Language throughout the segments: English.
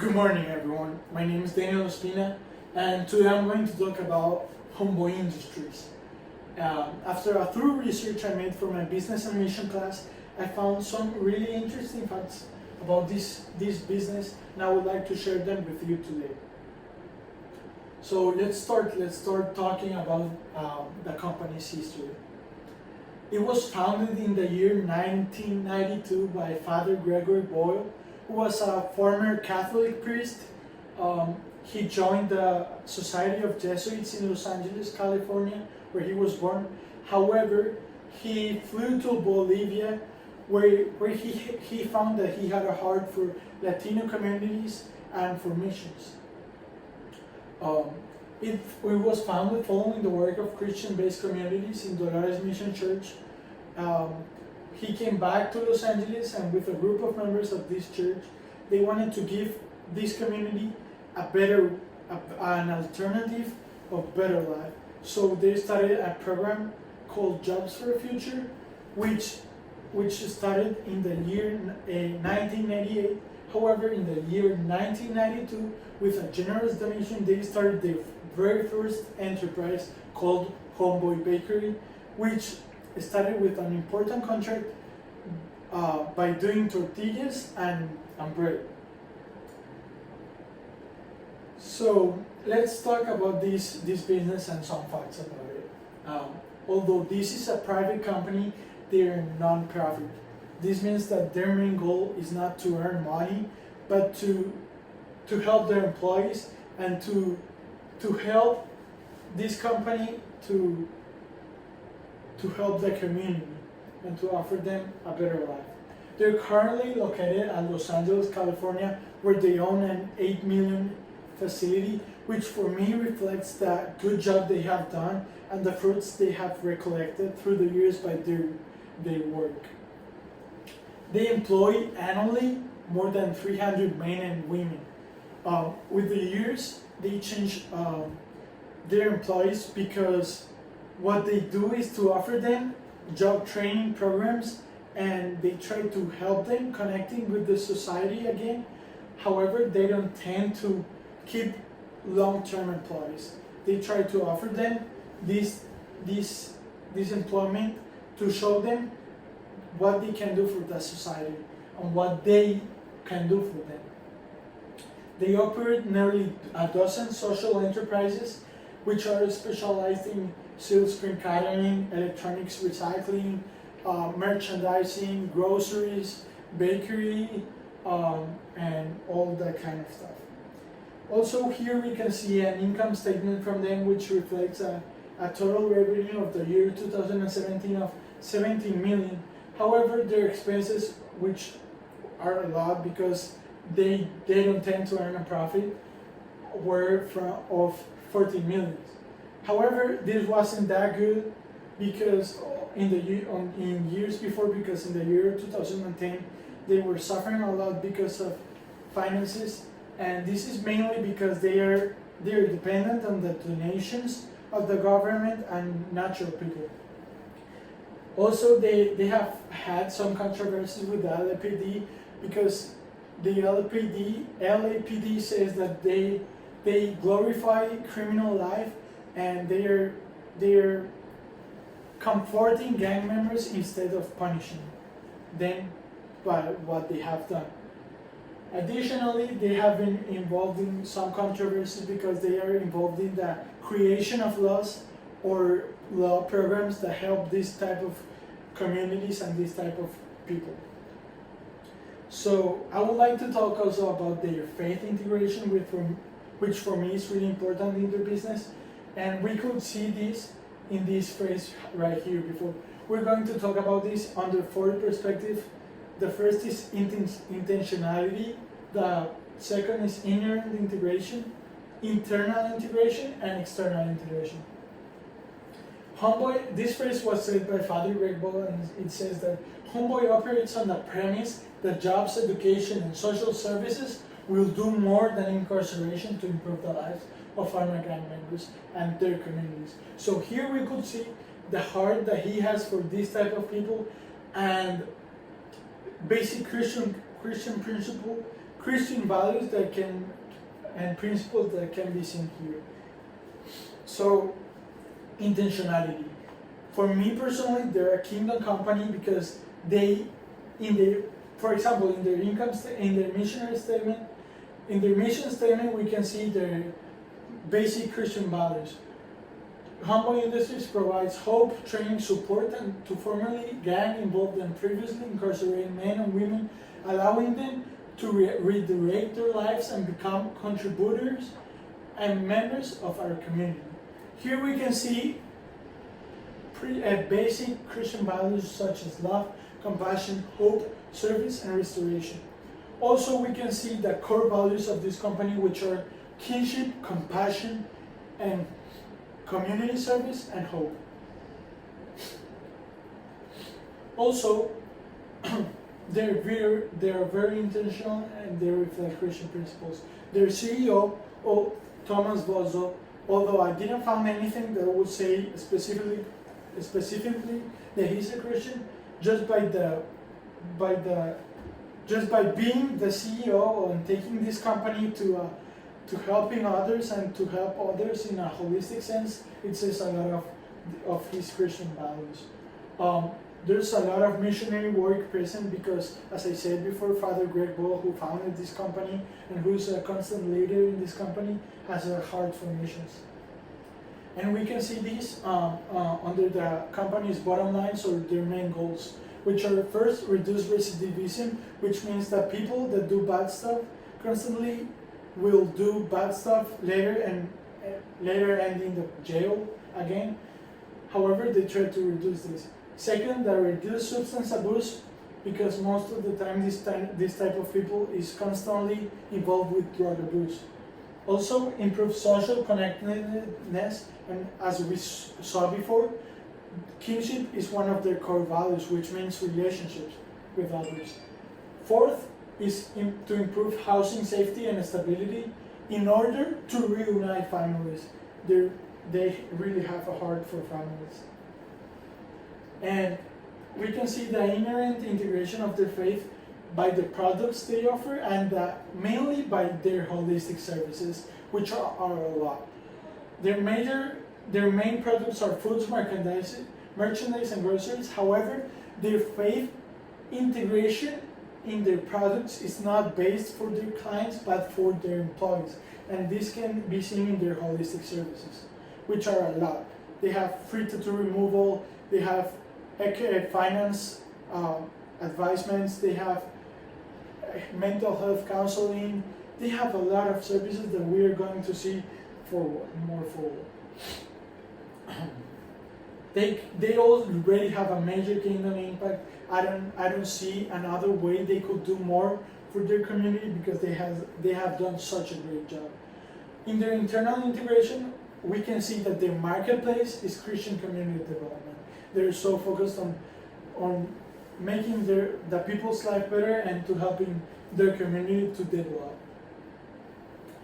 Good morning, everyone. My name is Daniel Ospina, and today I'm going to talk about HOMEBOY industries. After a thorough research I made for my business and mission class, I found some really interesting facts about this business, and I would like to share them with you today. So let's start talking about the company's history. It was founded in the year 1992 by Father Gregory Boyle, who was a former Catholic priest. He joined the Society of Jesuits in Los Angeles, California, where he was born. However, he flew to Bolivia, where he found that he had a heart for Latino communities and for missions. It was founded following the work of Christian-based communities in Dolores Mission Church. He came back to Los Angeles, and with a group of members of this church, they wanted to give this community an alternative of better life. So they started a program called Jobs for the Future, which started in the year 1998. However, in the year 1992, with a generous donation, they started their very first enterprise called HOMEBOY Bakery, which started with an important contract by doing tortillas and bread. So let's talk about this business and some facts about it. Although this is a private company, they are non-profit. This means that their main goal is not to earn money, but to help their employees and to help this company to help the community and to offer them a better life. They're currently located at Los Angeles, California, where they own an $8 million facility, which for me reflects the good job they have done and the fruits they have recollected through the years by their work. They employ annually more than 300 men and women. With the years, they change their employees because what they do is to offer them job training programs, and they try to help them connecting with the society again. However, they don't tend to keep long-term employees. They try to offer them this employment to show them what they can do for the society and what they can do for them. They operate nearly a dozen social enterprises, which are specialized in silkscreen catering, electronics recycling, merchandising, groceries, bakery, and all that kind of stuff. Also, here we can see an income statement from them, which reflects a total revenue of the year 2017 of 17 million. However, their expenses, which are a lot because they don't tend to earn a profit, were of 14 million. However, this wasn't that good because in years before, because in the year 2010 they were suffering a lot because of finances, and this is mainly because they are dependent on the donations of the government and natural people. Also, they have had some controversies with the LAPD because the LAPD says that they glorify criminal life, and they are comforting gang members instead of punishing them by what they have done. Additionally, they have been involved in some controversies because they are involved in the creation of laws or law programs that help this type of communities and this type of people. So I would like to talk also about their faith integration, which for me is really important in their business. And we could see this in this phrase right here before. We're going to talk about this under four perspectives. The first is intentionality. The second is internal integration, and external integration. HOMEBOY, this phrase was said by Father Greg Boyle, and it says that HOMEBOY operates on the premise that jobs, education, and social services will do more than incarceration to improve the lives of former gang members and their communities. So here we could see the heart that he has for this type of people, and basic Christian principle, Christian values that can and principles that can be seen here. So, intentionality. For me personally, they're a kingdom company because they, for example, in their in their missionary statement, in their mission statement, we can see their basic Christian values. HOMEBOY Industries provides hope, training, support, and to formerly gang involved and previously incarcerated men and women, allowing them to redirect their lives and become contributors and members of our community. Here we can see basic Christian values such as love, compassion, hope, service, and restoration. Also, we can see the core values of this company, which are kinship, compassion, and community service and hope. Also, they're very intentional and they reflect Christian principles. Their CEO, Thomas Bozo, although I didn't find anything that would say specifically that he's a Christian, just by being the CEO and taking this company to helping others and to help others in a holistic sense, it says a lot of his Christian values. There's a lot of missionary work present because, as I said before, Father Greg Bull, who founded this company and who's a constant leader in this company, has a heart for missions. And we can see these under the company's bottom lines or their main goals, which are first, reduce recidivism, which means that people that do bad stuff constantly will do bad stuff later and later end in the jail again. However, they try to reduce this. Second, that reduce substance abuse, because most of the time this type of people is constantly involved with drug abuse. Also, improve social connectedness, and as we saw before, kinship is one of their core values, which means relationships with others. Fourth is to improve housing safety and stability in order to reunite families. They really have a heart for families. And we can see the inherent integration of their faith by the products they offer and mainly by their holistic services, which are a lot. Their main products are foods, merchandise, and groceries. However, their faith integration in their products is not based for their clients but for their employees. And this can be seen in their holistic services, which are a lot. They have free tattoo removal, they have finance advisements, they have mental health counseling, they have a lot of services that we are going to see more forward. They already have a major kingdom impact. I don't see another way they could do more for their community because they have done such a great job. In their internal integration, we can see that their marketplace is Christian community development. They're so focused on making the people's life better and to helping their community to develop.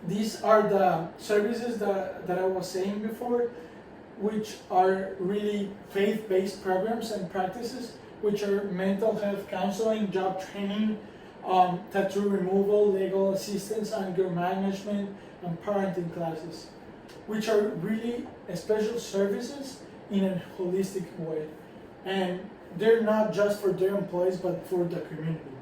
These are the services that I was saying before, which are really faith-based programs and practices, which are mental health counseling, job training, tattoo removal, legal assistance, anger management, and parenting classes, which are really special services in a holistic way. And they're not just for their employees, but for the community.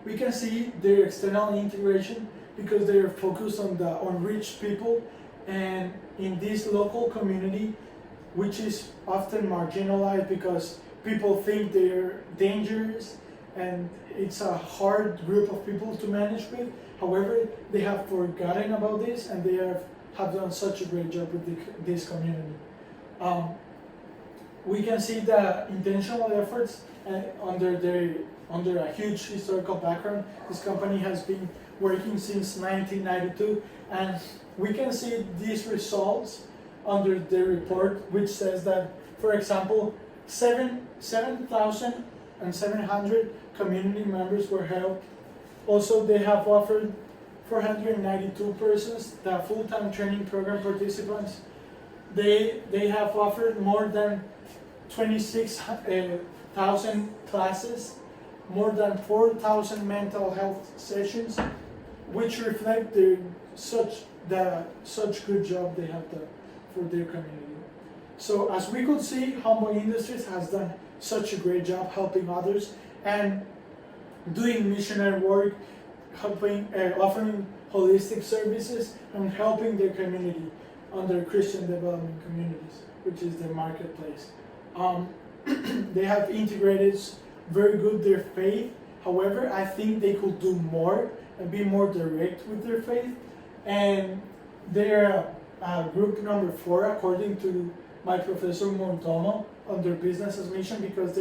We can see their external integration because they're focused on rich people and in this local community, which is often marginalized because people think they're dangerous and it's a hard group of people to manage with. However, they have forgotten about this and they have done such a great job with this community. We can see the intentional efforts under a huge historical background. This company has been working since 1992, and we can see these results under the report, which says that, for example, 7,700 community members were helped. Also, they have offered 492 persons the full-time training program participants. They have offered more than 26,000 classes, more than 4,000 mental health sessions, which reflect such good job they have done for their community. So as we could see, HOMEBOY Industries has done such a great job helping others and doing missionary work, helping, offering holistic services, and helping their community under Christian development communities, which is the marketplace. They have integrated very good their faith. However, I think they could do more and be more direct with their faith. And they're group number 4, according to my Professor Mordomo, on their business as mission, because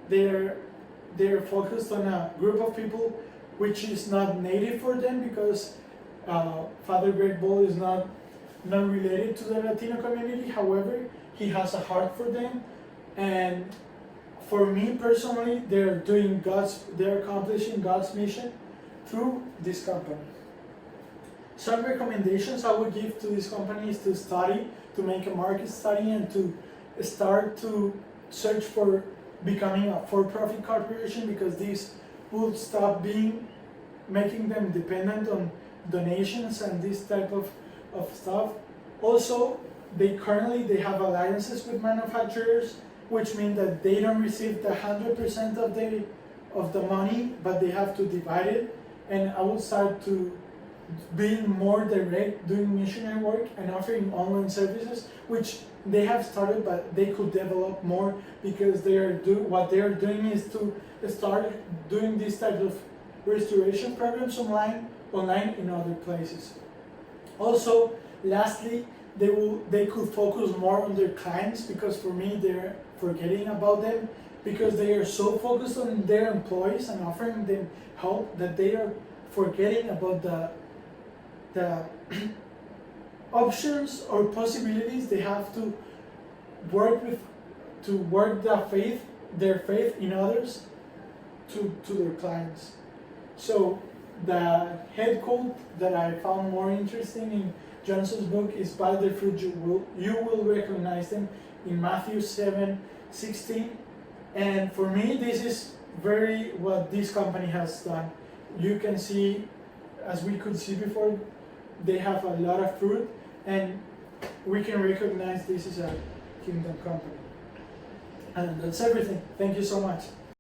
they're focused on a group of people which is not native for them, because Father Greg Ball is not related to the Latino community. However, he has a heart for them, and for me personally, they're accomplishing God's mission through this company. Some recommendations I would give to this company is to study, to make a market study, and to start to search for becoming a for-profit corporation, because this will stop making them dependent on donations and this type of stuff. Also, they have alliances with manufacturers, which means that they don't receive the 100% of the money, but they have to divide it. And I will start to being more direct, doing missionary work and offering online services, which they have started, but they could develop more, because what they are doing is to start doing this type of restoration programs online in other places. Also, lastly, they could focus more on their clients, because for me they're forgetting about them, because they are so focused on their employees and offering them help that they are forgetting about the options or possibilities they have to work their faith in others to their clients. So the head quote that I found more interesting in Johnson's book is, "By their fruit you will recognize them," in Matthew 7:16. And for me, this is very what this company has done. You can see, as we could see before, they have a lot of fruit, and we can recognize this is a kingdom company. And that's everything. Thank you so much.